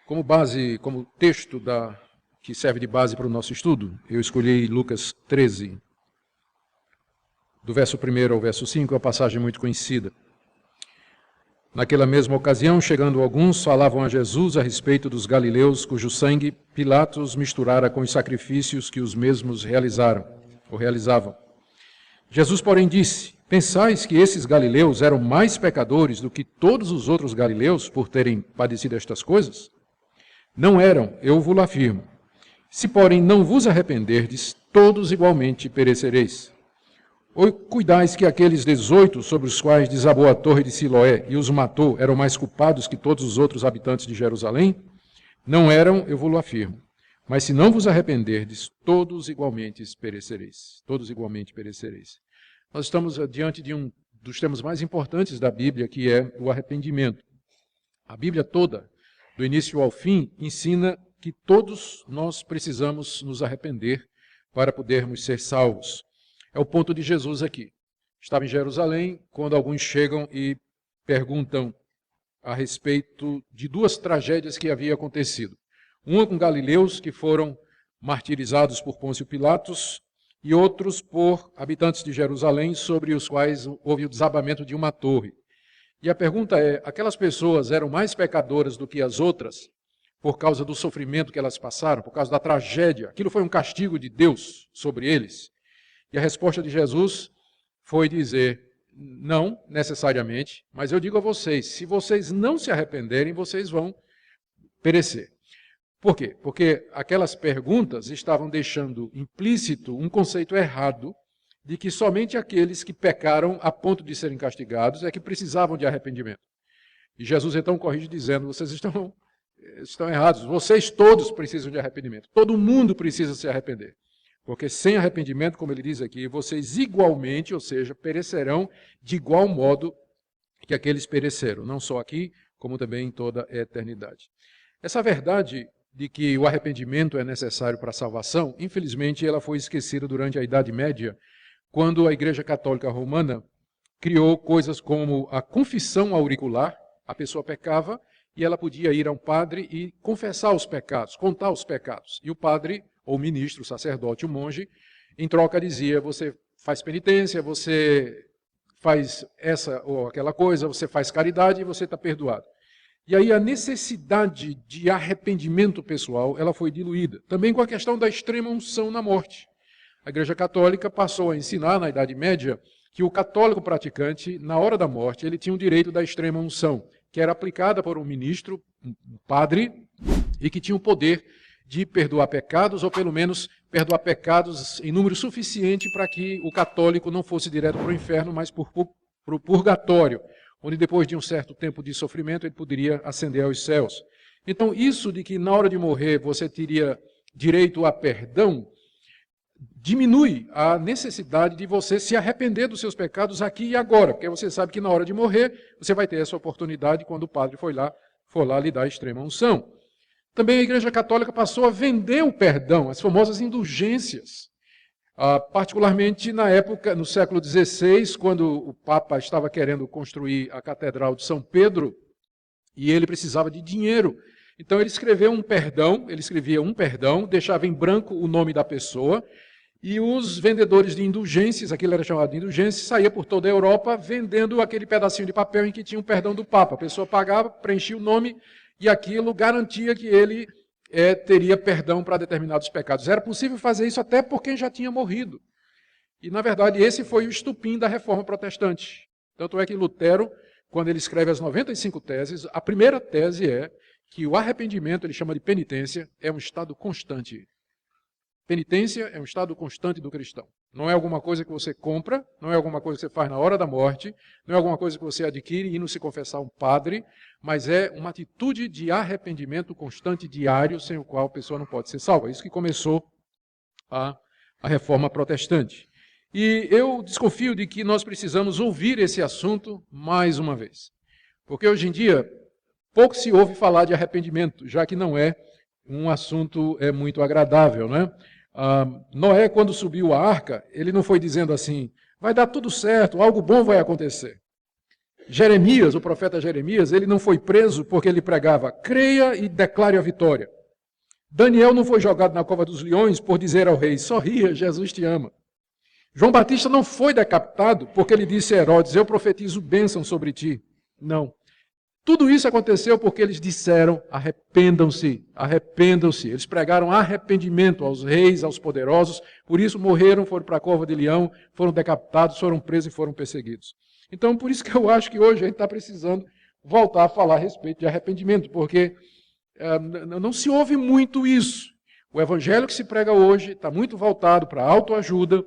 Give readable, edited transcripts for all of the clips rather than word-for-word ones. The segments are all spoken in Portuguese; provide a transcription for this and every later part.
Como base, como texto que serve de base para o nosso estudo, eu escolhi Lucas 13, do verso 1 ao verso 5, é uma passagem muito conhecida. Naquela mesma ocasião, chegando alguns, falavam a Jesus a respeito dos galileus, cujo sangue Pilatos misturara com os sacrifícios que os mesmos realizavam. Jesus, porém, disse: pensais que esses galileus eram mais pecadores do que todos os outros galileus por terem padecido estas coisas? Não eram, eu vos afirmo. Se, porém, não vos arrependerdes, todos igualmente perecereis. Ou cuidais que aqueles 18 sobre os quais desabou a torre de Siloé e os matou eram mais culpados que todos os outros habitantes de Jerusalém? Não eram, eu vos afirmo. Mas se não vos arrependerdes, todos igualmente perecereis. Todos igualmente perecereis. Nós estamos diante de um dos temas mais importantes da Bíblia, que é o arrependimento. A Bíblia toda, do início ao fim, ensina que todos nós precisamos nos arrepender para podermos ser salvos. É o ponto de Jesus aqui. Estava em Jerusalém, quando alguns chegam e perguntam a respeito de duas tragédias que haviam acontecido. Uma com galileus que foram martirizados por Pôncio Pilatos e outros por habitantes de Jerusalém, sobre os quais houve o desabamento de uma torre. E a pergunta é, aquelas pessoas eram mais pecadoras do que as outras por causa do sofrimento que elas passaram, por causa da tragédia? Aquilo foi um castigo de Deus sobre eles? E a resposta de Jesus foi dizer, não necessariamente, mas eu digo a vocês, se vocês não se arrependerem, vocês vão perecer. Por quê? Porque aquelas perguntas estavam deixando implícito um conceito errado de que somente aqueles que pecaram a ponto de serem castigados é que precisavam de arrependimento. E Jesus então corrige dizendo, vocês estão errados, vocês todos precisam de arrependimento, todo mundo precisa se arrepender. Porque sem arrependimento, como ele diz aqui, vocês igualmente, ou seja, perecerão de igual modo que aqueles pereceram, não só aqui, como também em toda a eternidade. Essa verdade de que o arrependimento é necessário para a salvação, infelizmente ela foi esquecida durante a Idade Média, quando a Igreja Católica Romana criou coisas como a confissão auricular. A pessoa pecava e ela podia ir a um padre e confessar os pecados, contar os pecados. E o padre, ou o ministro, o sacerdote, o monge, em troca dizia, você faz penitência, você faz essa ou aquela coisa, você faz caridade e você está perdoado. E aí a necessidade de arrependimento pessoal, ela foi diluída. Também com a questão da extrema unção na morte. A Igreja Católica passou a ensinar, na Idade Média, que o católico praticante, na hora da morte, ele tinha o direito da extrema unção, que era aplicada por um ministro, um padre, e que tinha o poder de perdoar pecados, ou pelo menos perdoar pecados em número suficiente para que o católico não fosse direto para o inferno, mas para o purgatório, onde depois de um certo tempo de sofrimento ele poderia ascender aos céus. Então isso de que na hora de morrer você teria direito a perdão, diminui a necessidade de você se arrepender dos seus pecados aqui e agora, porque você sabe que na hora de morrer você vai ter essa oportunidade quando o padre for lá lhe dar a extrema unção. Também a Igreja Católica passou a vender o perdão, as famosas indulgências. Particularmente na época, no século XVI, quando o Papa estava querendo construir a Catedral de São Pedro, e ele precisava de dinheiro. Então ele escrevia um perdão, deixava em branco o nome da pessoa, e os vendedores de indulgências, aquilo era chamado de indulgência, saía por toda a Europa vendendo aquele pedacinho de papel em que tinha um perdão do Papa. A pessoa pagava, preenchia o nome, e aquilo garantia que ele teria perdão para determinados pecados. Era possível fazer isso até por quem já tinha morrido. E, na verdade, esse foi o estupim da Reforma Protestante. Tanto é que Lutero, quando ele escreve as 95 teses, a primeira tese é que o arrependimento, ele chama de penitência, é um estado constante. Penitência é um estado constante do cristão. Não é alguma coisa que você compra, não é alguma coisa que você faz na hora da morte, não é alguma coisa que você adquire indo se confessar a um padre, mas é uma atitude de arrependimento constante, diário, sem o qual a pessoa não pode ser salva. Isso que começou a Reforma Protestante. E eu desconfio de que nós precisamos ouvir esse assunto mais uma vez. Porque hoje em dia, pouco se ouve falar de arrependimento, já que não é um assunto muito agradável, né? Noé, quando subiu a arca, ele não foi dizendo assim, vai dar tudo certo, algo bom vai acontecer. Jeremias, o profeta Jeremias, ele não foi preso porque ele pregava, creia e declare a vitória. Daniel não foi jogado na cova dos leões por dizer ao rei, sorria, Jesus te ama. João Batista não foi decapitado porque ele disse a Herodes, eu profetizo bênção sobre ti. Não. Tudo isso aconteceu porque eles disseram, arrependam-se, arrependam-se. Eles pregaram arrependimento aos reis, aos poderosos, por isso morreram, foram para a cova de leão, foram decapitados, foram presos e foram perseguidos. Então, por isso que eu acho que hoje a gente está precisando voltar a falar a respeito de arrependimento, porque não se ouve muito isso. O evangelho que se prega hoje está muito voltado para a autoajuda,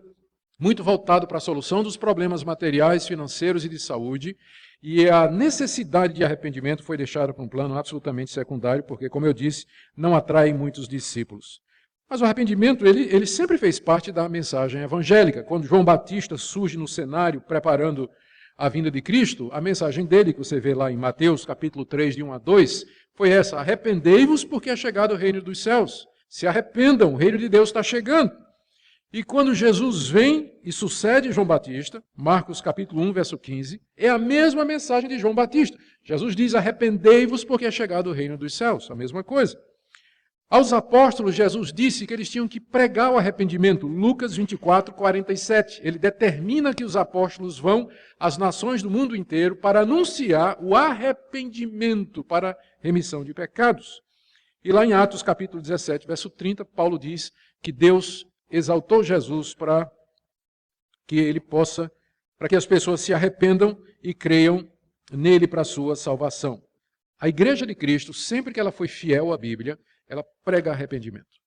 muito voltado para a solução dos problemas materiais, financeiros e de saúde, e a necessidade de arrependimento foi deixada para um plano absolutamente secundário, porque, como eu disse, não atrai muitos discípulos. Mas o arrependimento, ele sempre fez parte da mensagem evangélica. Quando João Batista surge no cenário preparando a vinda de Cristo, a mensagem dele, que você vê lá em Mateus, capítulo 3, de 1 a 2, foi essa, arrependei-vos porque é chegado o reino dos céus. Se arrependam, o reino de Deus está chegando. E quando Jesus vem e sucede João Batista, Marcos capítulo 1, verso 15, é a mesma mensagem de João Batista. Jesus diz, arrependei-vos porque é chegado o reino dos céus. A mesma coisa. Aos apóstolos, Jesus disse que eles tinham que pregar o arrependimento. Lucas 24, 47. Ele determina que os apóstolos vão às nações do mundo inteiro para anunciar o arrependimento para remissão de pecados. E lá em Atos capítulo 17, verso 30, Paulo diz que Deus exaltou Jesus para que as pessoas se arrependam e creiam nele para a sua salvação. A Igreja de Cristo, sempre que ela foi fiel à Bíblia, ela prega arrependimento.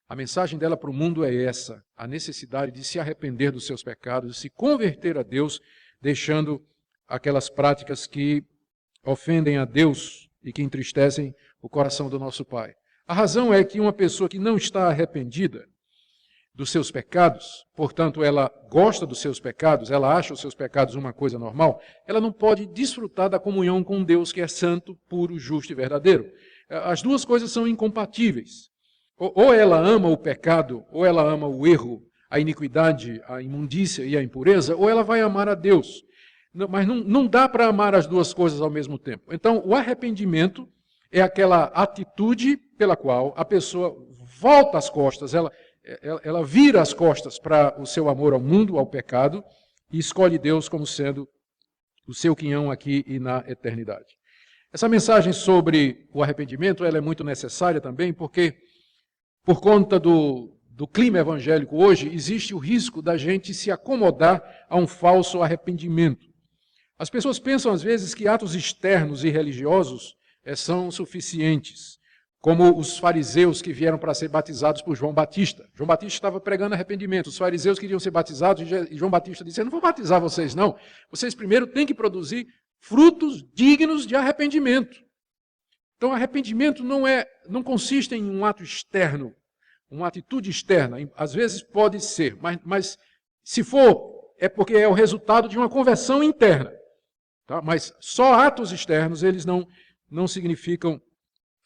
A mensagem dela para o mundo é essa, a necessidade de se arrepender dos seus pecados, de se converter a Deus, deixando aquelas práticas que ofendem a Deus e que entristecem o coração do nosso Pai. A razão é que uma pessoa que não está arrependida dos seus pecados, portanto ela gosta dos seus pecados, ela acha os seus pecados uma coisa normal, ela não pode desfrutar da comunhão com Deus que é santo, puro, justo e verdadeiro. As duas coisas são incompatíveis. Ou ela ama o pecado, ou ela ama o erro, a iniquidade, a imundícia e a impureza, ou ela vai amar a Deus. Mas não dá para amar as duas coisas ao mesmo tempo. Então, o arrependimento é aquela atitude pela qual a pessoa volta as costas, ela vira as costas para o seu amor ao mundo, ao pecado, e escolhe Deus como sendo o seu quinhão aqui e na eternidade. Essa mensagem sobre o arrependimento ela é muito necessária também, porque por conta do clima evangélico hoje, existe o risco da gente se acomodar a um falso arrependimento. As pessoas pensam às vezes que atos externos e religiosos são suficientes, como os fariseus que vieram para ser batizados por João Batista. João Batista estava pregando arrependimento, os fariseus queriam ser batizados e João Batista disse, eu não vou batizar vocês não, vocês primeiro têm que produzir frutos dignos de arrependimento. Então, arrependimento não consiste em um ato externo, uma atitude externa. Às vezes pode ser, mas se for, é porque é o resultado de uma conversão interna. Tá? Mas só atos externos, eles não significam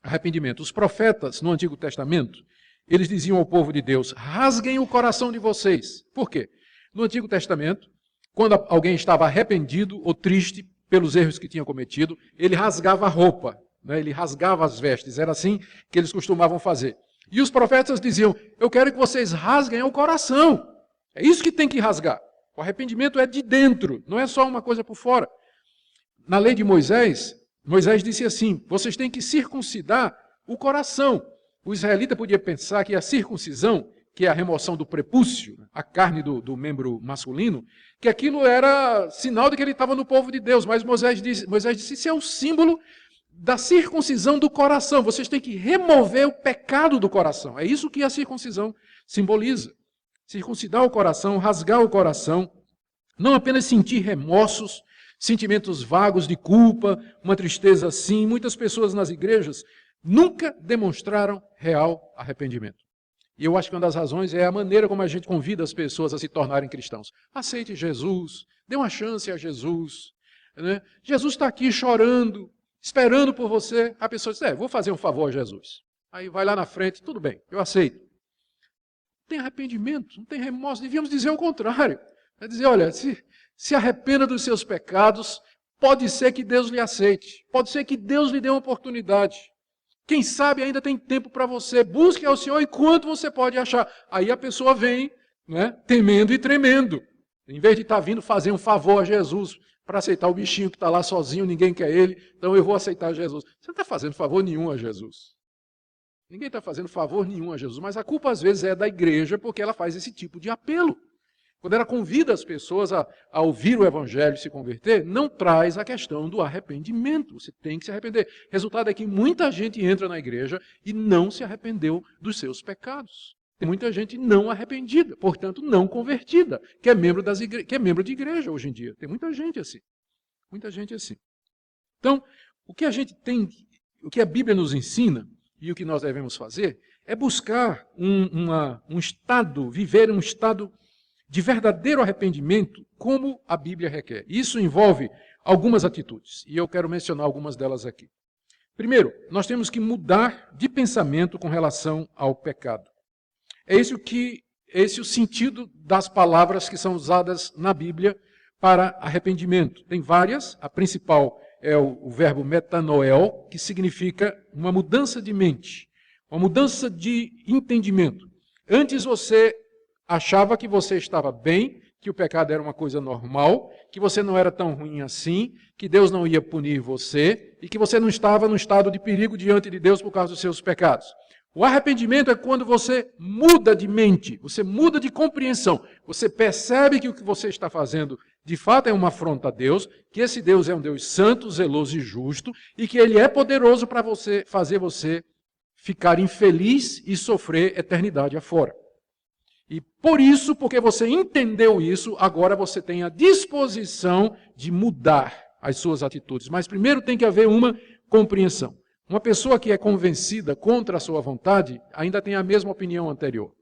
arrependimento. Os profetas no Antigo Testamento, eles diziam ao povo de Deus, rasguem o coração de vocês. Por quê? No Antigo Testamento, quando alguém estava arrependido ou triste pelos erros que tinha cometido, ele rasgava a roupa, né? Ele rasgava as vestes, era assim que eles costumavam fazer. E os profetas diziam, eu quero que vocês rasguem o coração. É isso que tem que rasgar. O arrependimento é de dentro, não é só uma coisa por fora. Na lei de Moisés, Moisés disse assim, vocês têm que circuncidar o coração. O israelita podia pensar que a circuncisão, que é a remoção do prepúcio, a carne do membro masculino, que aquilo era sinal de que ele estava no povo de Deus. Mas Moisés disse, isso é o símbolo da circuncisão do coração. Vocês têm que remover o pecado do coração. É isso que a circuncisão simboliza. Circuncidar o coração, rasgar o coração, não apenas sentir remorsos, sentimentos vagos de culpa, uma tristeza assim. Muitas pessoas nas igrejas nunca demonstraram real arrependimento. E eu acho que uma das razões é a maneira como a gente convida as pessoas a se tornarem cristãos. Aceite Jesus, dê uma chance a Jesus. Né? Jesus está aqui chorando, esperando por você. A pessoa diz, vou fazer um favor a Jesus. Aí vai lá na frente, tudo bem, eu aceito. Não tem arrependimento, não tem remorso. Devíamos dizer o contrário. É dizer, olha, se arrependa dos seus pecados, Pode ser que Deus lhe aceite. Pode ser que Deus lhe dê uma oportunidade. Quem sabe ainda tem tempo para você. Busque ao Senhor enquanto você pode achar. Aí a pessoa vem, né, temendo e tremendo. Em vez de estar vindo fazer um favor a Jesus para aceitar o bichinho que está lá sozinho, ninguém quer ele, então eu vou aceitar Jesus. Você não está fazendo favor nenhum a Jesus. Ninguém está fazendo favor nenhum a Jesus, mas a culpa às vezes é da igreja porque ela faz esse tipo de apelo. Quando ela convida as pessoas a ouvir o evangelho e se converter, não traz a questão do arrependimento. Você tem que se arrepender. Resultado é que muita gente entra na igreja e não se arrependeu dos seus pecados. Tem muita gente não arrependida, portanto não convertida, que é membro que é membro de igreja hoje em dia. Tem muita gente assim. Muita gente assim. Então, o que a gente tem, o que a Bíblia nos ensina e o que nós devemos fazer é buscar um estado, viver um estado de verdadeiro arrependimento, como a Bíblia requer. Isso envolve algumas atitudes, e eu quero mencionar algumas delas aqui. Primeiro, nós temos que mudar de pensamento com relação ao pecado. É esse o sentido das palavras que são usadas na Bíblia para arrependimento. Tem várias, a principal é o verbo metanoel, que significa uma mudança de mente, uma mudança de entendimento. Antes você achava que você estava bem, que o pecado era uma coisa normal, que você não era tão ruim assim, que Deus não ia punir você e que você não estava num estado de perigo diante de Deus por causa dos seus pecados. O arrependimento é quando você muda de mente, você muda de compreensão, você percebe que o que você está fazendo de fato é uma afronta a Deus, que esse Deus é um Deus santo, zeloso e justo e que Ele é poderoso para fazer você ficar infeliz e sofrer eternidade afora. E por isso, porque você entendeu isso, agora você tem a disposição de mudar as suas atitudes. Mas primeiro tem que haver uma compreensão. Uma pessoa que é convencida contra a sua vontade ainda tem a mesma opinião anterior.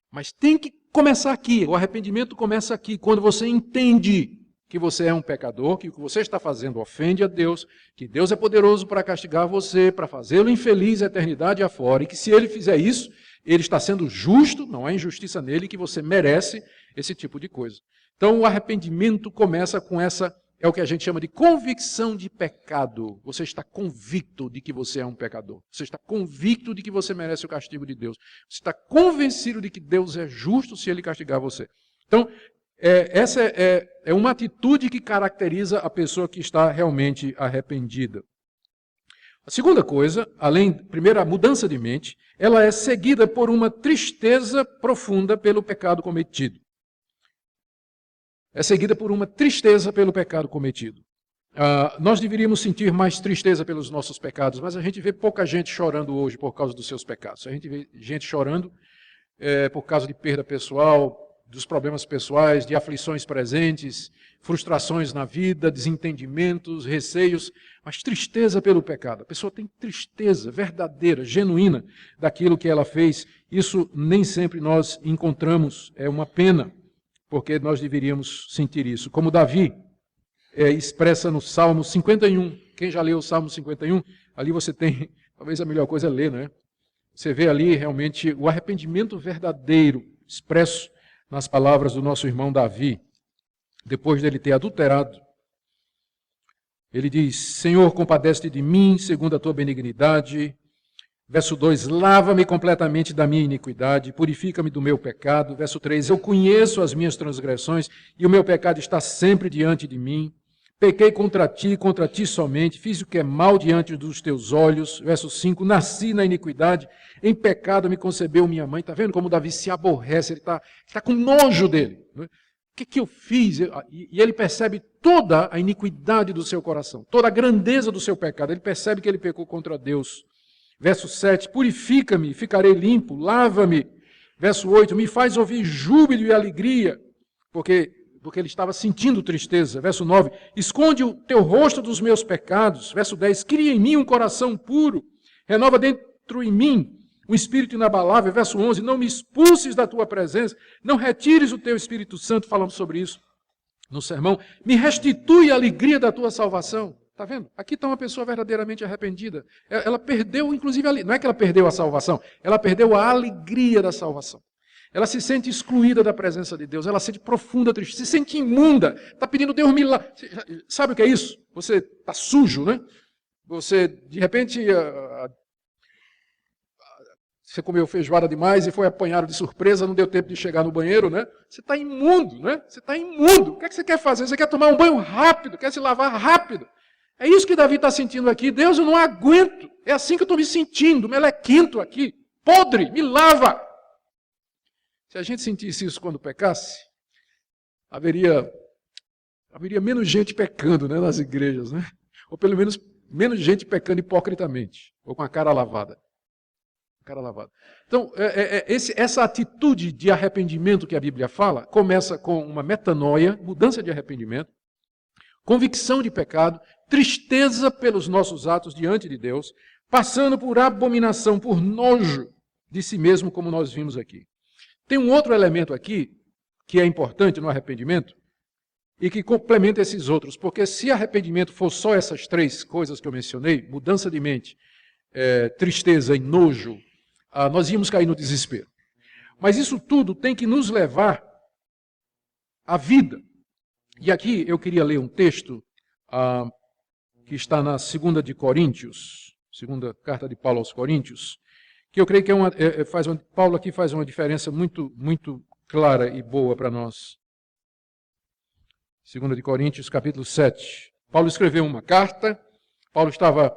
Mas tem que começar aqui. O arrependimento começa aqui, quando você entende que você é um pecador, que o que você está fazendo ofende a Deus, que Deus é poderoso para castigar você, para fazê-lo infeliz a eternidade afora, e que se Ele fizer isso, Ele está sendo justo, não há injustiça nele, que você merece esse tipo de coisa. Então o arrependimento começa com é o que a gente chama de convicção de pecado. Você está convicto de que você é um pecador. Você está convicto de que você merece o castigo de Deus. Você está convencido de que Deus é justo se Ele castigar você. Então, essa é uma atitude que caracteriza a pessoa que está realmente arrependida. A segunda coisa, primeiro, a mudança de mente, ela é seguida por uma tristeza profunda pelo pecado cometido. É seguida por uma tristeza pelo pecado cometido. Nós deveríamos sentir mais tristeza pelos nossos pecados, mas a gente vê pouca gente chorando hoje por causa dos seus pecados. A gente vê gente chorando por causa de perda pessoal, dos problemas pessoais, de aflições presentes, frustrações na vida, desentendimentos, receios, mas tristeza pelo pecado. A pessoa tem tristeza verdadeira, genuína, daquilo que ela fez. Isso nem sempre nós encontramos, é uma pena, porque nós deveríamos sentir isso. Como Davi expressa no Salmo 51, quem já leu o Salmo 51, ali você tem, talvez a melhor coisa é ler, né? Você vê ali realmente o arrependimento verdadeiro, expresso nas palavras do nosso irmão Davi, depois dele ter adulterado. Ele diz: Senhor, compadece-te de mim, segundo a tua benignidade. Verso 2, lava-me completamente da minha iniquidade, purifica-me do meu pecado. Verso 3, eu conheço as minhas transgressões e o meu pecado está sempre diante de mim. Pequei contra ti somente, fiz o que é mal diante dos teus olhos. Verso 5, nasci na iniquidade, em pecado me concebeu minha mãe. Está vendo como Davi se aborrece, ele está com nojo dele. O que eu fiz? E ele percebe toda a iniquidade do seu coração, toda a grandeza do seu pecado. Ele percebe que ele pecou contra Deus. Verso 7, purifica-me, ficarei limpo, lava-me. Verso 8, me faz ouvir júbilo e alegria, porque ele estava sentindo tristeza. Verso 9, esconde o teu rosto dos meus pecados. Verso 10, cria em mim um coração puro, renova dentro em mim um espírito inabalável. Verso 11, não me expulses da tua presença, não retires o teu Espírito Santo, falamos sobre isso no sermão, me restitui a alegria da tua salvação. Está vendo? Aqui está uma pessoa verdadeiramente arrependida. Ela perdeu, inclusive, não é que ela perdeu a salvação, ela perdeu a alegria da salvação. Ela se sente excluída da presença de Deus, ela sente profunda tristeza, se sente imunda, está pedindo Deus milagre. Sabe o que é isso? Você está sujo, né? Você, de repente, você comeu feijoada demais e foi apanhado de surpresa, não deu tempo de chegar no banheiro, né? Você está imundo, né? Você está imundo. O que é que você quer fazer? Você quer tomar um banho rápido, quer se lavar rápido. É isso que Davi está sentindo aqui. Deus, eu não aguento. É assim que eu estou me sentindo, melequento aqui, podre, me lava. Se a gente sentisse isso quando pecasse, haveria menos gente pecando, né, nas igrejas, né? Ou pelo menos menos gente pecando hipocritamente, ou com a cara lavada. Então, essa atitude de arrependimento que a Bíblia fala, começa com uma metanoia, mudança de arrependimento, convicção de pecado, tristeza pelos nossos atos diante de Deus, passando por abominação, por nojo de si mesmo, como nós vimos aqui. Tem um outro elemento aqui, que é importante no arrependimento, e que complementa esses outros, porque se arrependimento for só essas três coisas que eu mencionei, mudança de mente, tristeza e nojo, nós íamos cair no desespero. Mas isso tudo tem que nos levar à vida. E aqui eu queria ler um texto que está na 2 de Coríntios, segunda carta de Paulo aos Coríntios, que eu creio que Paulo aqui faz uma diferença muito, muito clara e boa para nós. 2 de Coríntios, capítulo 7. Paulo escreveu uma carta, Paulo estava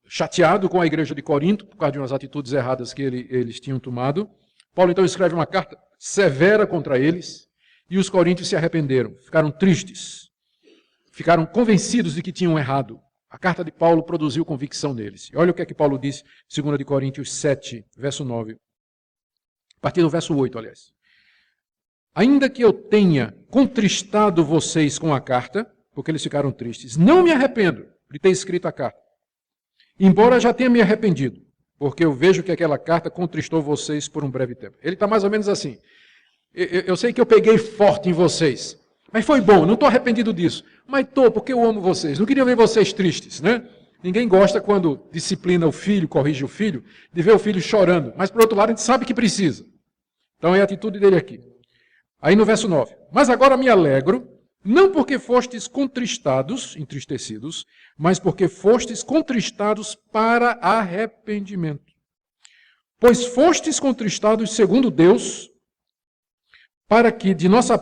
chateado com a igreja de Corinto, por causa de umas atitudes erradas que eles tinham tomado. Paulo então escreve uma carta severa contra eles, e os coríntios se arrependeram, ficaram tristes, ficaram convencidos de que tinham errado. A carta de Paulo produziu convicção neles. E olha o que é que Paulo diz, 2 de Coríntios 7, verso 9. A partir do verso 8, aliás. Ainda que eu tenha contristado vocês com a carta, porque eles ficaram tristes, não me arrependo de ter escrito a carta. Embora já tenha me arrependido, porque eu vejo que aquela carta contristou vocês por um breve tempo. Ele está mais ou menos assim. Eu sei que eu peguei forte em vocês, mas foi bom, não estou arrependido disso. Mas estou, porque eu amo vocês. Não queria ver vocês tristes, né? Ninguém gosta quando disciplina o filho, corrige o filho, de ver o filho chorando. Mas, por outro lado, a gente sabe que precisa. Então é a atitude dele aqui. Aí no verso 9. Mas agora me alegro, não porque fostes contristados, entristecidos, mas porque fostes contristados para arrependimento. Pois fostes contristados segundo Deus, para que de nossa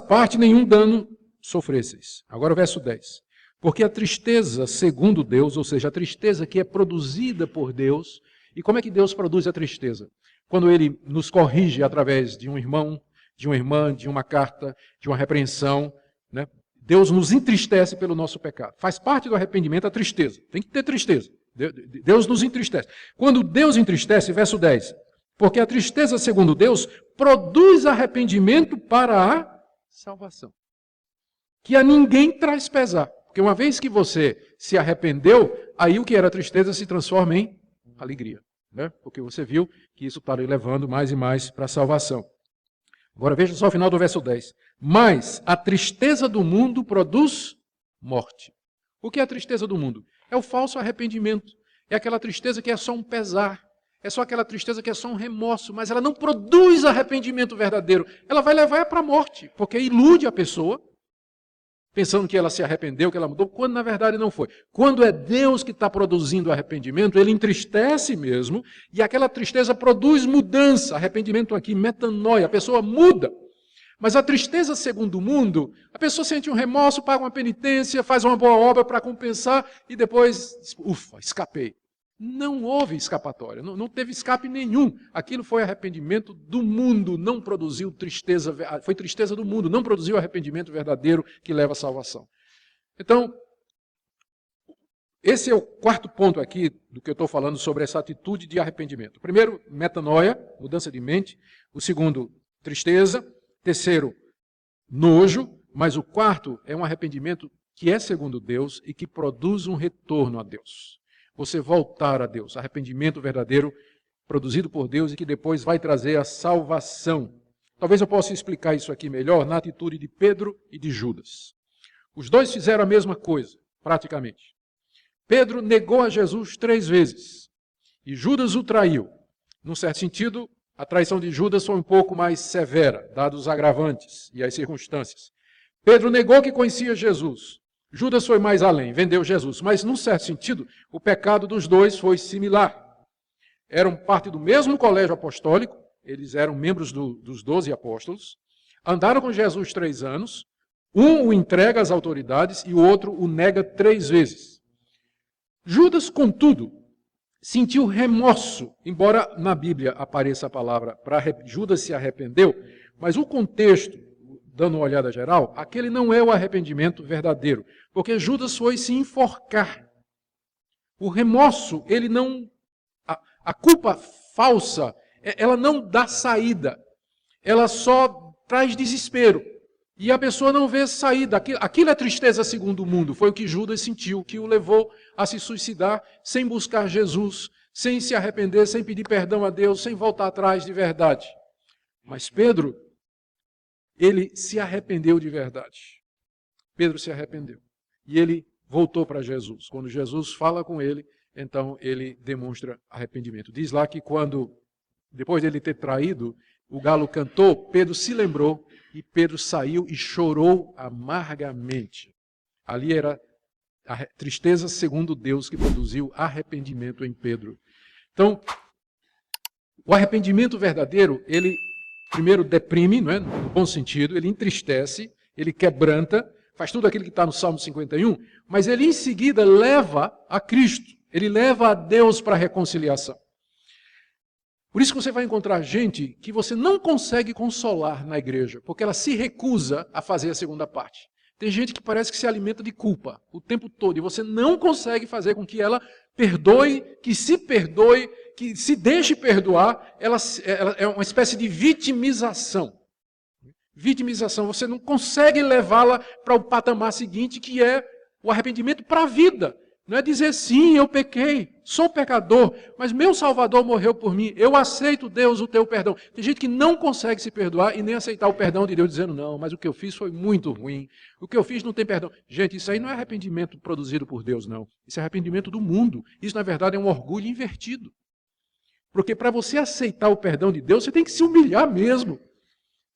parte nenhum dano sofresseis. Agora o verso 10. Porque a tristeza segundo Deus, ou seja, a tristeza que é produzida por Deus, e como é que Deus produz a tristeza? Quando Ele nos corrige através de um irmão, de uma irmã, de uma carta, de uma repreensão, né? Deus nos entristece pelo nosso pecado. Faz parte do arrependimento a tristeza. Tem que ter tristeza. Deus nos entristece. Quando Deus entristece, verso 10, porque a tristeza, segundo Deus, produz arrependimento para a salvação, que a ninguém traz pesar. Porque uma vez que você se arrependeu, aí o que era tristeza se transforma em alegria, né? Porque você viu que isso está lhe levando mais e mais para a salvação. Agora veja só o final do verso 10. Mas a tristeza do mundo produz morte. O que é a tristeza do mundo? É o falso arrependimento. É aquela tristeza que é só um pesar. É só aquela tristeza que é só um remorso. Mas ela não produz arrependimento verdadeiro. Ela vai levar para a morte. Porque ilude a pessoa, pensando que ela se arrependeu, que ela mudou, quando na verdade não foi. Quando é Deus que está produzindo arrependimento, Ele entristece mesmo, e aquela tristeza produz mudança. Arrependimento aqui, metanoia, a pessoa muda. Mas a tristeza segundo o mundo, a pessoa sente um remorso, paga uma penitência, faz uma boa obra para compensar, e depois, ufa, escapei. Não houve escapatória, não teve escape nenhum. Aquilo foi arrependimento do mundo, não produziu tristeza, foi tristeza do mundo, não produziu arrependimento verdadeiro que leva à salvação. Então, esse é o quarto ponto aqui do que eu estou falando sobre essa atitude de arrependimento. O primeiro, metanoia, mudança de mente. O segundo, tristeza. Terceiro, nojo. Mas o quarto é um arrependimento que é segundo Deus e que produz um retorno a Deus. Você voltar a Deus, arrependimento verdadeiro produzido por Deus e que depois vai trazer a salvação. Talvez eu possa explicar isso aqui melhor na atitude de Pedro e de Judas. Os dois fizeram a mesma coisa, praticamente. Pedro negou a Jesus 3 vezes e Judas o traiu. Num certo sentido, a traição de Judas foi um pouco mais severa, dados os agravantes e as circunstâncias. Pedro negou que conhecia Jesus. Judas foi mais além, vendeu Jesus. Mas, num certo sentido, o pecado dos dois foi similar. Eram parte do mesmo colégio apostólico, eles eram membros dos 12 apóstolos, andaram com Jesus 3 anos, um o entrega às autoridades e o outro o nega 3 vezes. Judas, contudo, sentiu remorso, embora na Bíblia apareça a palavra Judas se arrependeu, mas o contexto, dando uma olhada geral, aquele não é o arrependimento verdadeiro, porque Judas foi se enforcar. O remorso, ele não... A culpa falsa, ela não dá saída, ela só traz desespero. E a pessoa não vê saída. Aquilo é tristeza segundo o mundo. Foi o que Judas sentiu, que o levou a se suicidar sem buscar Jesus, sem se arrepender, sem pedir perdão a Deus, sem voltar atrás de verdade. Mas Pedro, ele se arrependeu de verdade. Pedro se arrependeu. E ele voltou para Jesus. Quando Jesus fala com ele, então ele demonstra arrependimento. Diz lá que quando, depois dele ter traído, o galo cantou, Pedro se lembrou e Pedro saiu e chorou amargamente. Ali era a tristeza segundo Deus que produziu arrependimento em Pedro. Então, o arrependimento verdadeiro, ele primeiro deprime, não é? No bom sentido, ele entristece, ele quebranta, faz tudo aquilo que está no Salmo 51, mas ele em seguida leva a Cristo, ele leva a Deus para a reconciliação. Por isso que você vai encontrar gente que você não consegue consolar na igreja, porque ela se recusa a fazer a segunda parte. Tem gente que parece que se alimenta de culpa o tempo todo, e você não consegue fazer com que ela perdoe, que se deixe perdoar. Ela é uma espécie de vitimização. Vitimização, você não consegue levá-la para o patamar seguinte, que é o arrependimento para a vida. Não é dizer, sim, eu pequei, sou pecador, mas meu Salvador morreu por mim, eu aceito, Deus, o teu perdão. Tem gente que não consegue se perdoar e nem aceitar o perdão de Deus, dizendo, não, mas o que eu fiz foi muito ruim, o que eu fiz não tem perdão. Gente, isso aí não é arrependimento produzido por Deus, não. Isso é arrependimento do mundo. Isso, na verdade, é um orgulho invertido. Porque para você aceitar o perdão de Deus, você tem que se humilhar mesmo.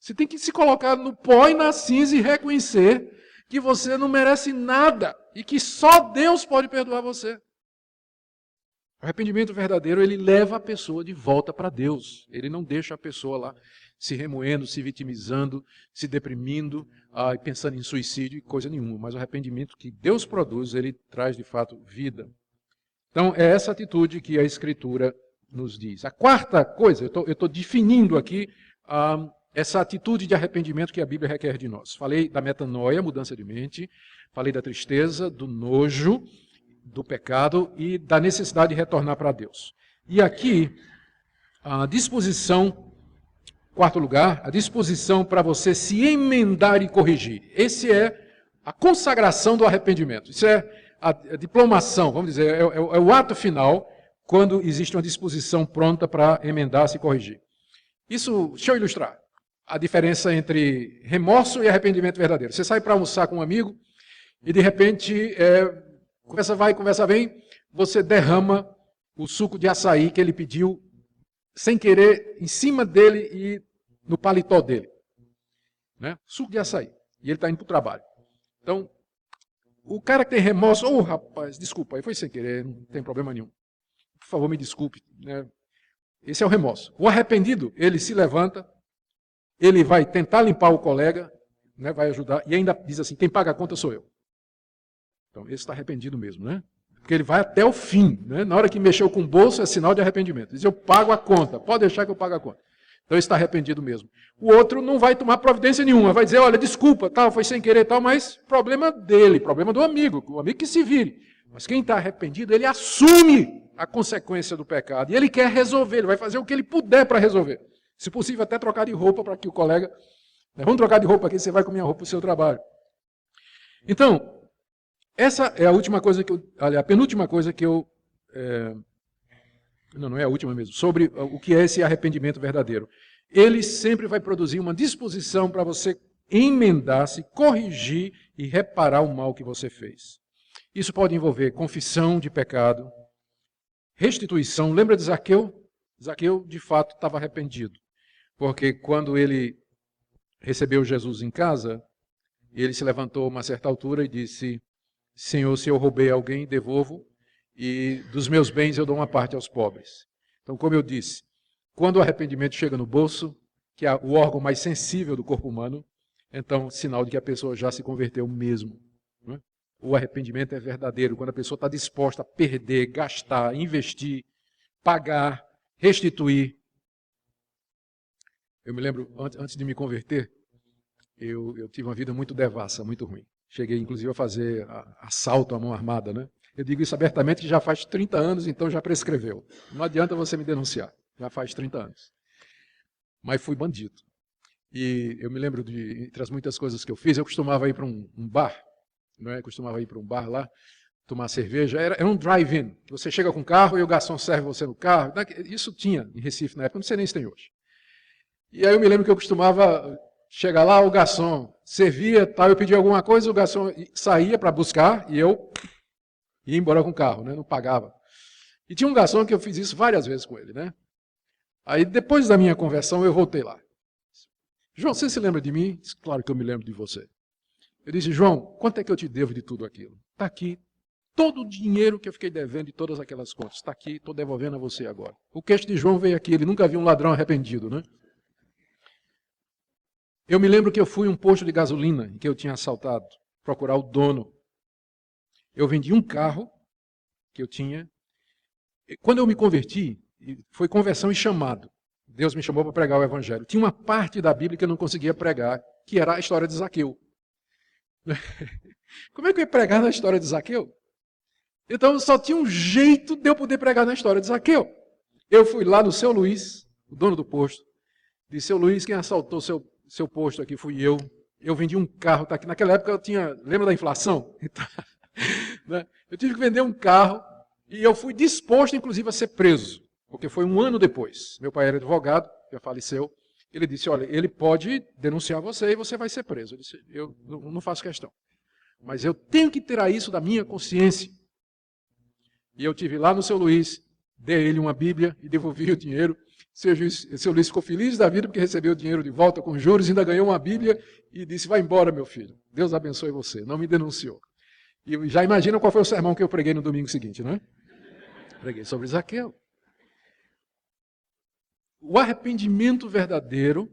Você tem que se colocar no pó e na cinza e reconhecer que você não merece nada e que só Deus pode perdoar você. O arrependimento verdadeiro, ele leva a pessoa de volta para Deus. Ele não deixa a pessoa lá se remoendo, se vitimizando, se deprimindo, e pensando em suicídio e coisa nenhuma. Mas o arrependimento que Deus produz, ele traz de fato vida. Então é essa atitude que a Escritura nos diz. A quarta coisa, eu estou definindo aqui essa atitude de arrependimento que a Bíblia requer de nós. Falei da metanoia, mudança de mente, falei da tristeza, do nojo, do pecado e da necessidade de retornar para Deus. E aqui, a disposição, quarto lugar, a disposição para você se emendar e corrigir. Esse é a consagração do arrependimento. Isso é a diplomação, vamos dizer, é o ato final, quando existe uma disposição pronta para emendar-se e corrigir. Isso, deixa eu ilustrar. A diferença entre remorso e arrependimento verdadeiro. Você sai para almoçar com um amigo e, de repente, conversa vai, conversa vem, você derrama o suco de açaí que ele pediu, sem querer, em cima dele e no paletó dele. Né? Suco de açaí. E ele está indo para o trabalho. Então, o cara que tem remorso, rapaz, desculpa, aí foi sem querer, não tem problema nenhum. Por favor, me desculpe. Né? Esse é o remorso. O arrependido, ele se levanta, ele vai tentar limpar o colega, né, vai ajudar, e ainda diz assim, quem paga a conta sou eu. Então, esse está arrependido mesmo, né? Porque ele vai até o fim. Né? Na hora que mexeu com o bolso, é sinal de arrependimento. Diz, eu pago a conta, pode deixar que eu pago a conta. Então, esse está arrependido mesmo. O outro não vai tomar providência nenhuma, vai dizer, olha, desculpa, tal, foi sem querer, tal, mas problema dele, problema do amigo, o amigo que se vire. Mas quem está arrependido, ele assume a consequência do pecado, e ele quer resolver, ele vai fazer o que ele puder para resolver. Se possível, até trocar de roupa para que o colega... Né, vamos trocar de roupa aqui, você vai com minha roupa para o seu trabalho. Então, essa é a última coisa que eu... Aliás, a penúltima coisa que eu... Não é a última mesmo. Sobre o que é esse arrependimento verdadeiro. Ele sempre vai produzir uma disposição para você emendar-se, corrigir e reparar o mal que você fez. Isso pode envolver confissão de pecado, restituição. Lembra de Zaqueu? Zaqueu, de fato, estava arrependido, porque quando ele recebeu Jesus em casa, ele se levantou a uma certa altura e disse: Senhor, se eu roubei alguém, devolvo, e dos meus bens eu dou uma parte aos pobres. Então, como eu disse, quando o arrependimento chega no bolso, que é o órgão mais sensível do corpo humano, então, sinal de que a pessoa já se converteu mesmo. Não é? O arrependimento é verdadeiro, quando a pessoa está disposta a perder, gastar, investir, pagar, restituir. Eu me lembro, antes de me converter, eu tive uma vida muito devassa, muito ruim. Cheguei, inclusive, a fazer assalto à mão armada, né? Eu digo isso abertamente, que já faz 30 anos, então já prescreveu. Não adianta você me denunciar, já faz 30 anos. Mas fui bandido. E eu me lembro de, entre as muitas coisas que eu fiz, eu costumava ir para um bar, não é? Costumava ir para um bar lá, tomar cerveja. Era um drive-in. Você chega com o carro e o garçom serve você no carro. Isso tinha em Recife na época, não sei nem se tem hoje. E aí eu me lembro que eu costumava chegar lá, o garçom servia, tal, eu pedia alguma coisa, o garçom saía para buscar e eu ia embora com o carro, né? Não pagava. E tinha um garçom que eu fiz isso várias vezes com ele, né? Aí depois da minha conversão eu voltei lá. João, você se lembra de mim? Disse, claro que eu me lembro de você. Eu disse, João, quanto é que eu te devo de tudo aquilo? Está aqui. Todo o dinheiro que eu fiquei devendo de todas aquelas contas. Está aqui, estou devolvendo a você agora. O queixo de João veio aqui, ele nunca viu um ladrão arrependido, né? Eu me lembro que eu fui a um posto de gasolina em que eu tinha assaltado, procurar o dono. Eu vendi um carro que eu tinha. Quando eu me converti, foi conversão e chamado. Deus me chamou para pregar o evangelho. Tinha uma parte da Bíblia que eu não conseguia pregar, que era a história de Zaqueu. Como é que eu ia pregar na história de Zaqueu? Então só tinha um jeito de eu poder pregar na história de Zaqueu. Eu fui lá no seu Luiz, o dono do posto, disse, seu Luiz, quem assaltou seu posto aqui fui eu. Eu vendi um carro, tá aqui. Naquela época eu tinha, lembra da inflação? Então, né? Eu tive que vender um carro e eu fui disposto, inclusive, a ser preso. Porque foi um ano depois. Meu pai era advogado, já faleceu. Ele disse, olha, ele pode denunciar você e você vai ser preso. Eu disse, eu não faço questão. Mas eu tenho que tirar isso da minha consciência. E eu tive lá no seu Luiz, dei a ele uma Bíblia e devolvi o dinheiro. Seu Luiz ficou feliz da vida porque recebeu o dinheiro de volta com juros, ainda ganhou uma Bíblia e disse, vai embora, meu filho. Deus abençoe você. Não me denunciou. E já imagina qual foi o sermão que eu preguei no domingo seguinte, não é? Preguei sobre Zaqueu. O arrependimento verdadeiro,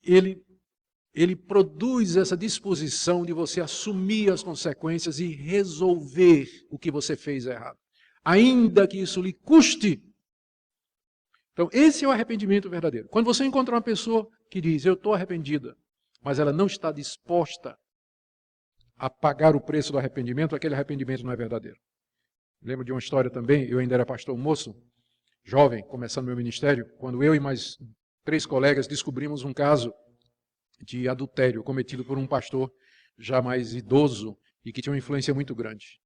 ele produz essa disposição de você assumir as consequências e resolver o que você fez errado. Ainda que isso lhe custe. Então, esse é o arrependimento verdadeiro. Quando você encontra uma pessoa que diz, eu estou arrependida, mas ela não está disposta a pagar o preço do arrependimento, aquele arrependimento não é verdadeiro. Lembro de uma história também, eu ainda era pastor moço, jovem, começando meu ministério, quando eu e mais 3 colegas descobrimos um caso de adultério cometido por um pastor já mais idoso e que tinha uma influência muito grande.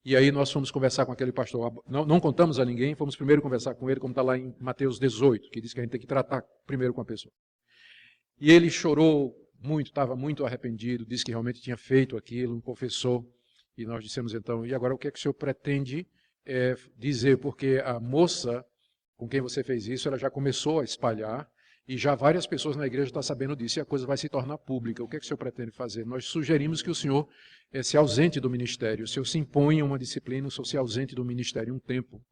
E aí nós fomos conversar com aquele pastor, não contamos a ninguém, fomos primeiro conversar com ele, como está lá em Mateus 18, que diz que a gente tem que tratar primeiro com a pessoa. E ele chorou muito, estava muito arrependido, disse que realmente tinha feito aquilo, confessou, e nós dissemos então, e agora o que é que o senhor pretende dizer? Porque a moça com quem você fez isso, ela já começou a espalhar, e já várias pessoas na igreja estão sabendo disso, e a coisa vai se tornar pública. O que é que o senhor pretende fazer? Nós sugerimos que o senhor se ausente do ministério, o senhor se imponha uma disciplina, o senhor se ausente do ministério um tempo,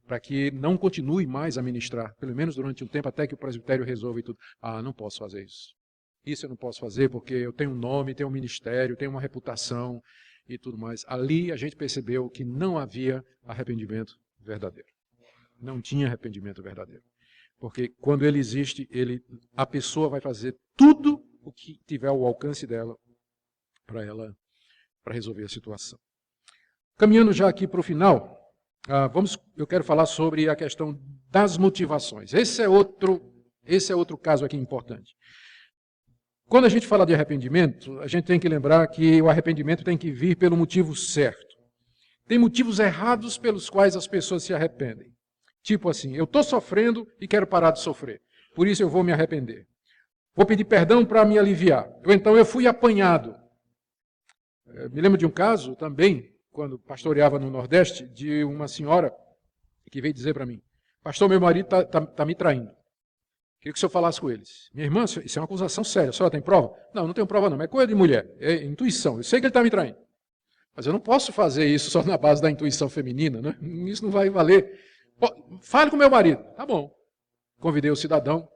para que não continue mais a ministrar, pelo menos durante um tempo, até que o presbitério resolva e tudo. Ah, não posso fazer isso. Isso eu não posso fazer porque eu tenho um nome, tenho um ministério, tenho uma reputação e tudo mais. Ali a gente percebeu que não havia arrependimento verdadeiro. Não tinha arrependimento verdadeiro. Porque quando ele existe, a pessoa vai fazer tudo o que tiver ao alcance dela para resolver a situação. Caminhando já aqui para o final, eu quero falar sobre a questão das motivações. Esse é outro caso aqui importante. Quando a gente fala de arrependimento, a gente tem que lembrar que o arrependimento tem que vir pelo motivo certo. Tem motivos errados pelos quais as pessoas se arrependem. Tipo assim, eu estou sofrendo e quero parar de sofrer. Por isso eu vou me arrepender. Vou pedir perdão para me aliviar. Ou então eu fui apanhado. Me lembro de um caso também, quando pastoreava no Nordeste, de uma senhora que veio dizer para mim, pastor, meu marido tá me traindo. Queria que o senhor falasse com eles. Minha irmã, isso é uma acusação séria. A senhora tem prova? Não tenho prova não, mas é coisa de mulher. É intuição. Eu sei que ele está me traindo. Mas eu não posso fazer isso só na base da intuição feminina, né? Isso não vai valer. Fale com meu marido. Tá bom. Convidei o cidadão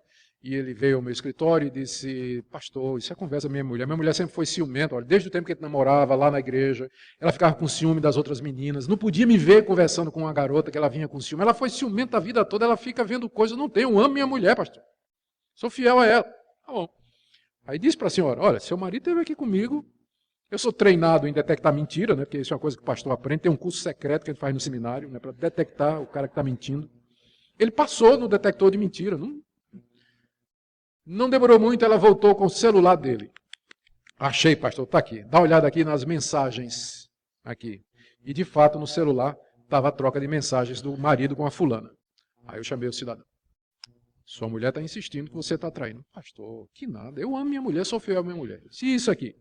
e ele veio ao meu escritório e disse, pastor, isso é conversa da minha mulher. Minha mulher sempre foi ciumenta. Olha, desde o tempo que a gente namorava lá na igreja, ela ficava com ciúme das outras meninas. Não podia me ver conversando com uma garota que ela vinha com ciúme. Ela foi ciumenta a vida toda, ela fica vendo coisas. Não tem, eu amo minha mulher, pastor. Sou fiel a ela. Tá bom. Aí disse para a senhora, olha, seu marido esteve aqui comigo, eu sou treinado em detectar mentira, né, porque isso é uma coisa que o pastor aprende, tem um curso secreto que a gente faz no seminário, né, para detectar o cara que está mentindo. Ele passou no detector de mentira. Não demorou muito, ela voltou com o celular dele. Achei, pastor, está aqui. Dá uma olhada aqui nas mensagens. Aqui. E, de fato, no celular estava a troca de mensagens do marido com a fulana. Aí eu chamei o cidadão. Sua mulher está insistindo que você está traindo. Pastor, que nada. Eu amo minha mulher, sou fiel à minha mulher. Se isso aqui.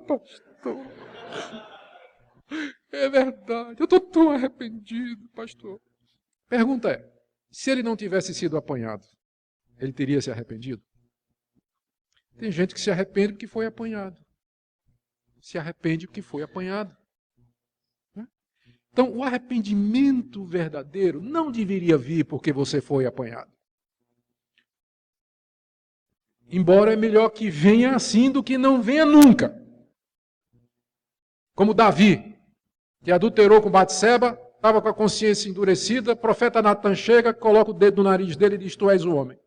Pastor. É verdade. Eu estou tão arrependido, pastor. Pergunta é, se ele não tivesse sido apanhado, ele teria se arrependido? Tem gente que se arrepende porque foi apanhado. Se arrepende porque foi apanhado. Então, o arrependimento verdadeiro não deveria vir porque você foi apanhado. Embora é melhor que venha assim do que não venha nunca. Como Davi, que adulterou com Batseba, estava com a consciência endurecida, o profeta Natan chega, coloca o dedo no nariz dele e diz, tu és o homem.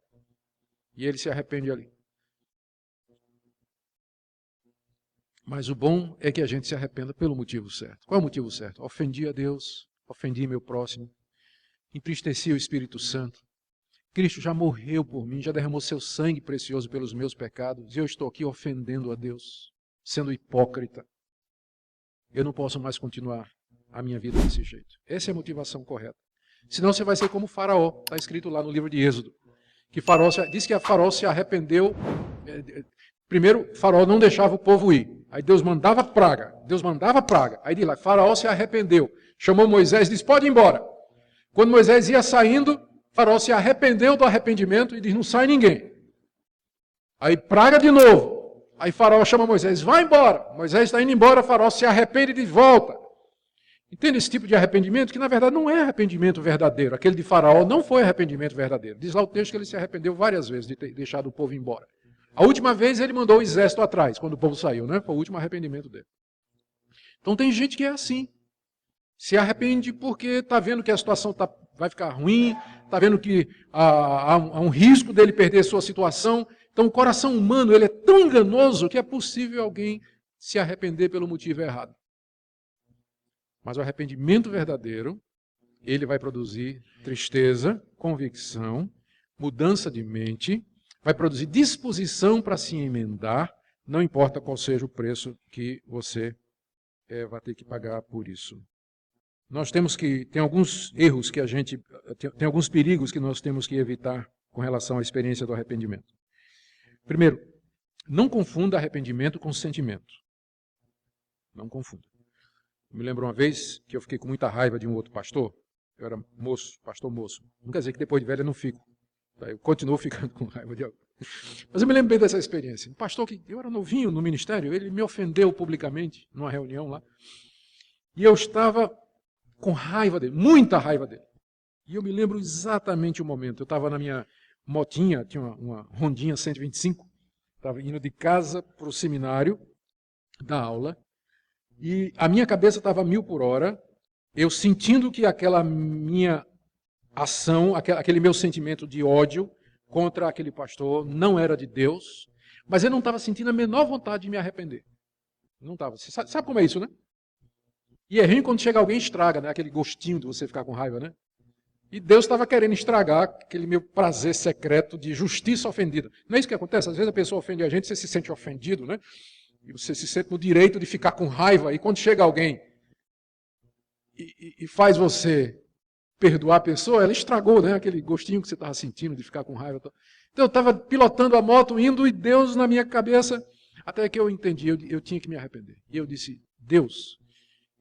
E ele se arrepende ali. Mas o bom é que a gente se arrependa pelo motivo certo. Qual é o motivo certo? Ofendi a Deus, ofendi meu próximo, entristeci o Espírito Santo. Cristo já morreu por mim, já derramou seu sangue precioso pelos meus pecados, e eu estou aqui ofendendo a Deus, sendo hipócrita. Eu não posso mais continuar a minha vida desse jeito. Essa é a motivação correta. Senão você vai ser como Faraó, está escrito lá no livro de Êxodo. Que Faraó, diz que Faraó se arrependeu. Primeiro, Faraó não deixava o povo ir. Aí Deus mandava praga. Aí diz lá, Faraó se arrependeu. Chamou Moisés e disse, pode ir embora. Quando Moisés ia saindo, Faraó se arrependeu do arrependimento e diz, não sai ninguém. Aí praga de novo. Aí Faraó chama Moisés, vai embora. Moisés está indo embora, Faraó se arrepende e diz, volta. Entende esse tipo de arrependimento? Que na verdade não é arrependimento verdadeiro. Aquele de Faraó não foi arrependimento verdadeiro. Diz lá o texto que ele se arrependeu várias vezes de ter deixado o povo embora. A última vez ele mandou o exército atrás, quando o povo saiu, né? Foi o último arrependimento dele. Então tem gente que é assim. Se arrepende porque está vendo que a situação vai ficar ruim, está vendo que há um risco dele perder sua situação. Então o coração humano ele é tão enganoso que é possível alguém se arrepender pelo motivo errado. Mas o arrependimento verdadeiro, ele vai produzir tristeza, convicção, mudança de mente, vai produzir disposição para se emendar, não importa qual seja o preço que você vai ter que pagar por isso. Nós tem alguns erros que tem alguns perigos que nós temos que evitar com relação à experiência do arrependimento. Primeiro, não confunda arrependimento com sentimento. Não confunda. Eu me lembro uma vez que eu fiquei com muita raiva de um outro pastor, eu era moço, pastor moço. Não quer dizer que depois de velho eu não fico. Eu continuo ficando com raiva de alguém. Mas eu me lembro bem dessa experiência. Um pastor que eu era novinho no ministério, ele me ofendeu publicamente numa reunião lá. E eu estava com raiva dele, muita raiva dele. E eu me lembro exatamente o momento. Eu estava na minha motinha, tinha uma Hondinha 125, estava indo de casa para o seminário da aula, e a minha cabeça estava a 1000 por hora, eu sentindo que aquela minha ação, aquele meu sentimento de ódio contra aquele pastor não era de Deus, mas eu não estava sentindo a menor vontade de me arrepender. Não estava. Você sabe como é isso, né? E é ruim quando chega alguém e estraga, né? Aquele gostinho de você ficar com raiva, né? E Deus estava querendo estragar aquele meu prazer secreto de justiça ofendida. Não é isso que acontece? Às vezes a pessoa ofende a gente, você se sente ofendido, né? E você se sente no direito de ficar com raiva. E quando chega alguém e faz você perdoar a pessoa, ela estragou, né? Aquele gostinho que você estava sentindo de ficar com raiva. Então eu estava pilotando a moto, indo, e Deus na minha cabeça, até que eu entendi, eu tinha que me arrepender. E eu disse, Deus,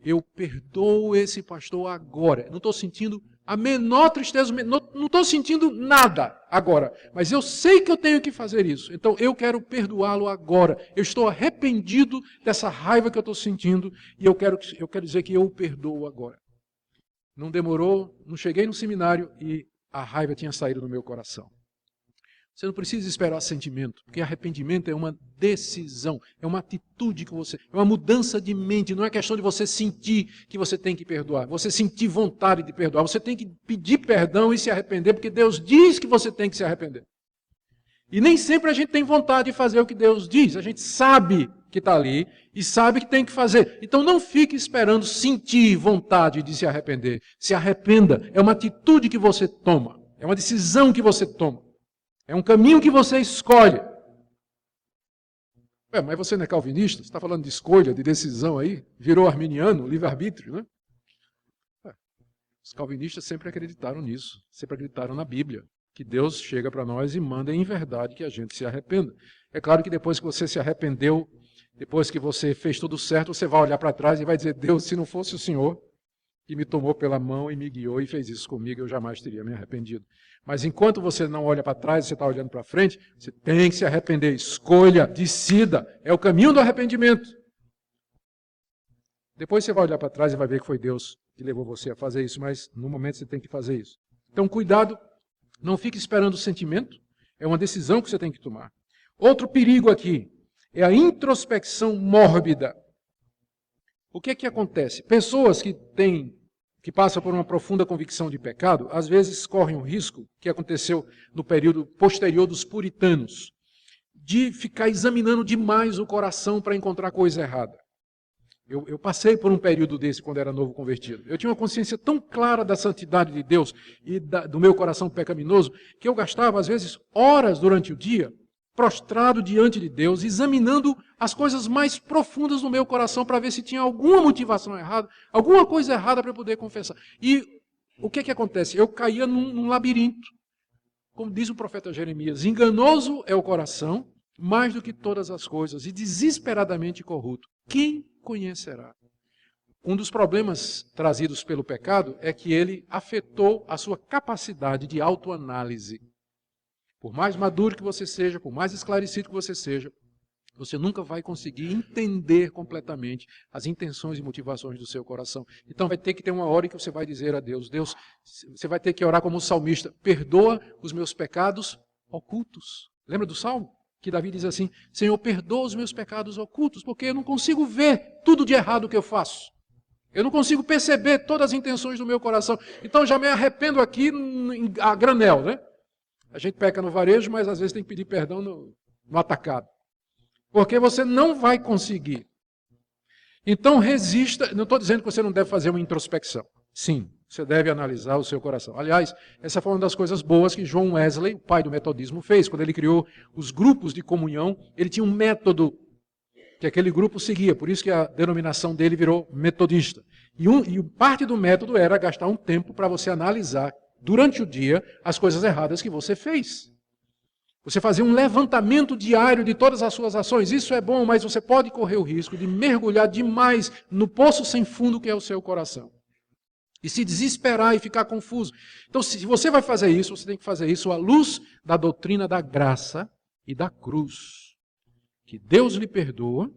eu perdoo esse pastor agora. Não estou sentindo A menor tristeza, não estou sentindo nada agora, mas eu sei que eu tenho que fazer isso. Então eu quero perdoá-lo agora. Eu estou arrependido dessa raiva que eu estou sentindo e eu quero dizer que eu o perdoo agora. Não demorou, não cheguei no seminário e a raiva tinha saído do meu coração. Você não precisa esperar sentimento, porque arrependimento é uma decisão, é uma atitude que você... É uma mudança de mente, não é questão de você sentir que você tem que perdoar, você sentir vontade de perdoar, você tem que pedir perdão e se arrepender, porque Deus diz que você tem que se arrepender. E nem sempre a gente tem vontade de fazer o que Deus diz, a gente sabe que está ali e sabe que tem que fazer. Então não fique esperando sentir vontade de se arrepender. Se arrependa, é uma atitude que você toma, é uma decisão que você toma. É um caminho que você escolhe. Mas você não é calvinista? Você está falando de escolha, de decisão aí? Virou arminiano, livre-arbítrio, né? Os calvinistas sempre acreditaram nisso. Sempre acreditaram na Bíblia. Que Deus chega para nós e manda em verdade que a gente se arrependa. É claro que depois que você se arrependeu, depois que você fez tudo certo, você vai olhar para trás e vai dizer, Deus, se não fosse o Senhor que me tomou pela mão e me guiou e fez isso comigo, eu jamais teria me arrependido. Mas enquanto você não olha para trás, você está olhando para frente, você tem que se arrepender. Escolha, decida. É o caminho do arrependimento. Depois você vai olhar para trás e vai ver que foi Deus que levou você a fazer isso, mas no momento você tem que fazer isso. Então cuidado, não fique esperando o sentimento, é uma decisão que você tem que tomar. Outro perigo aqui é a introspecção mórbida. O que é que acontece? Pessoas que passam por uma profunda convicção de pecado, às vezes correm o risco, que aconteceu no período posterior dos puritanos, de ficar examinando demais o coração para encontrar coisa errada. Eu passei por um período desse quando era novo convertido. Eu tinha uma consciência tão clara da santidade de Deus e do meu coração pecaminoso, que eu gastava, às vezes, horas durante o dia, prostrado diante de Deus, examinando as coisas mais profundas do meu coração para ver se tinha alguma motivação errada, alguma coisa errada para eu poder confessar. E o que acontece? Eu caía num labirinto. Como diz o profeta Jeremias, enganoso é o coração, mais do que todas as coisas, e desesperadamente corrupto. Quem conhecerá? Um dos problemas trazidos pelo pecado é que ele afetou a sua capacidade de autoanálise. Por mais maduro que você seja, por mais esclarecido que você seja, você nunca vai conseguir entender completamente as intenções e motivações do seu coração. Então vai ter que ter uma hora em que você vai dizer a Deus, Deus, você vai ter que orar como um salmista, perdoa os meus pecados ocultos. Lembra do Salmo? Que Davi diz assim, Senhor, perdoa os meus pecados ocultos, porque eu não consigo ver tudo de errado que eu faço. Eu não consigo perceber todas as intenções do meu coração. Então já me arrependo aqui a granel, né? A gente peca no varejo, mas às vezes tem que pedir perdão no atacado. Porque você não vai conseguir. Então resista. Não estou dizendo que você não deve fazer uma introspecção. Sim, você deve analisar o seu coração. Aliás, essa foi uma das coisas boas que John Wesley, o pai do metodismo, fez. Quando ele criou os grupos de comunhão, ele tinha um método que aquele grupo seguia. Por isso que a denominação dele virou metodista. E parte do método era gastar um tempo para você analisar durante o dia as coisas erradas que você fez. Você fazer um levantamento diário de todas as suas ações. Isso é bom, mas você pode correr o risco de mergulhar demais no poço sem fundo que é o seu coração. E se desesperar e ficar confuso. Então, se você vai fazer isso, você tem que fazer isso à luz da doutrina da graça e da cruz. Que Deus lhe perdoa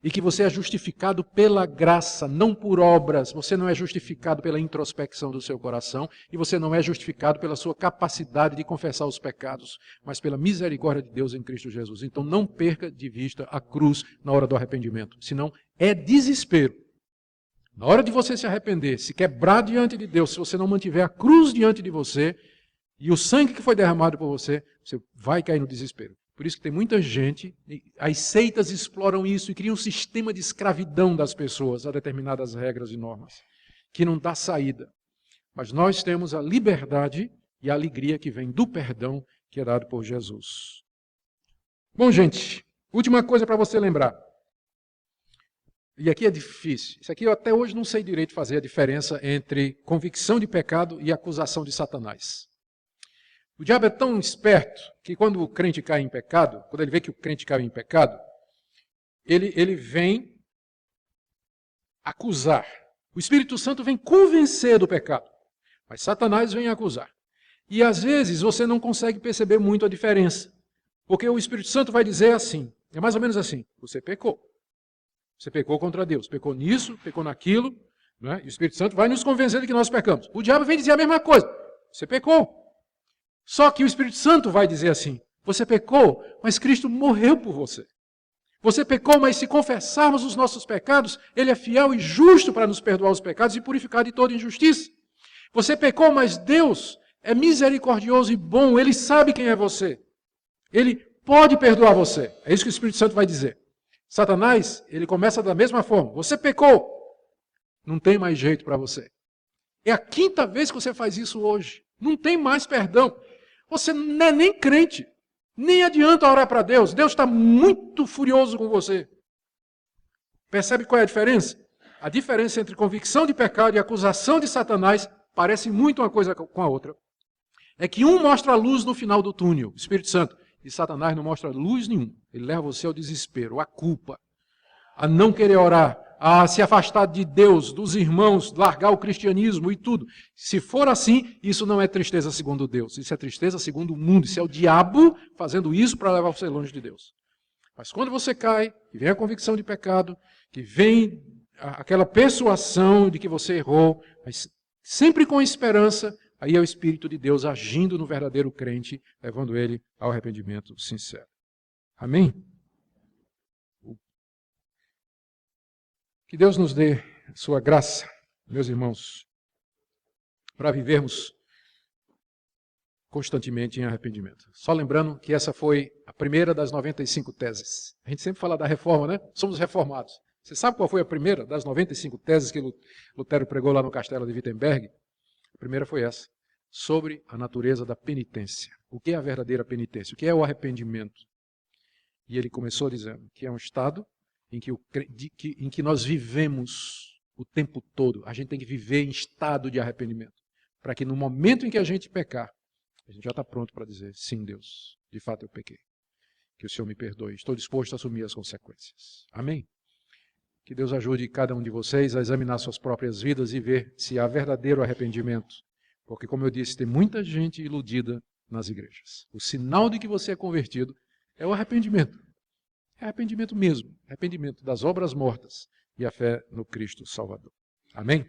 e que você é justificado pela graça, não por obras. Você não é justificado pela introspecção do seu coração e você não é justificado pela sua capacidade de confessar os pecados, mas pela misericórdia de Deus em Cristo Jesus. Então não perca de vista a cruz na hora do arrependimento, senão é desespero. Na hora de você se arrepender, se quebrar diante de Deus, se você não mantiver a cruz diante de você e o sangue que foi derramado por você, você vai cair no desespero. Por isso que tem muita gente, as seitas exploram isso e criam um sistema de escravidão das pessoas a determinadas regras e normas, que não dá saída. Mas nós temos a liberdade e a alegria que vem do perdão que é dado por Jesus. Bom, gente, última coisa para você lembrar. E aqui é difícil. Isso aqui eu até hoje não sei direito fazer a diferença entre convicção de pecado e acusação de Satanás. O diabo é tão esperto que quando o crente cai em pecado, quando ele vê que o crente cai em pecado, ele vem acusar. O Espírito Santo vem convencer do pecado. Mas Satanás vem acusar. E às vezes você não consegue perceber muito a diferença. Porque o Espírito Santo vai dizer assim, é mais ou menos assim, você pecou. Você pecou contra Deus, pecou nisso, pecou naquilo, né? E o Espírito Santo vai nos convencer de que nós pecamos. O diabo vem dizer a mesma coisa, você pecou. Só que o Espírito Santo vai dizer assim, você pecou, mas Cristo morreu por você. Você pecou, mas se confessarmos os nossos pecados, Ele é fiel e justo para nos perdoar os pecados e purificar de toda injustiça. Você pecou, mas Deus é misericordioso e bom, Ele sabe quem é você. Ele pode perdoar você. É isso que o Espírito Santo vai dizer. Satanás, ele começa da mesma forma. Você pecou, não tem mais jeito para você. É a 5ª vez que você faz isso hoje. Não tem mais perdão. Você não é nem crente. Nem adianta orar para Deus. Deus está muito furioso com você. Percebe qual é a diferença? A diferença entre convicção de pecado e acusação de Satanás parece muito uma coisa com a outra. É que um mostra a luz no final do túnel, o Espírito Santo, e Satanás não mostra luz nenhuma. Ele leva você ao desespero, à culpa, a não querer orar, a se afastar de Deus, dos irmãos, largar o cristianismo e tudo. Se for assim, isso não é tristeza segundo Deus, isso é tristeza segundo o mundo, isso é o diabo fazendo isso para levar você longe de Deus. Mas quando você cai, que vem a convicção de pecado, que vem aquela persuasão de que você errou, mas sempre com esperança, aí é o Espírito de Deus agindo no verdadeiro crente, levando ele ao arrependimento sincero. Amém? Que Deus nos dê sua graça, meus irmãos, para vivermos constantemente em arrependimento. Só lembrando que essa foi a primeira das 95 teses. A gente sempre fala da reforma, né? Somos reformados. Você sabe qual foi a primeira das 95 teses que Lutero pregou lá no castelo de Wittenberg? A primeira foi essa, sobre a natureza da penitência. O que é a verdadeira penitência? O que é o arrependimento? E ele começou dizendo que é um estado em que nós vivemos o tempo todo. A gente tem que viver em estado de arrependimento, para que no momento em que a gente pecar, a gente já está pronto para dizer, sim, Deus, de fato eu pequei. Que o Senhor me perdoe, estou disposto a assumir as consequências. Amém? Que Deus ajude cada um de vocês a examinar suas próprias vidas e ver se há verdadeiro arrependimento. Porque, como eu disse, tem muita gente iludida nas igrejas. O sinal de que você é convertido é o arrependimento. É arrependimento mesmo. Arrependimento das obras mortas e a fé no Cristo Salvador. Amém?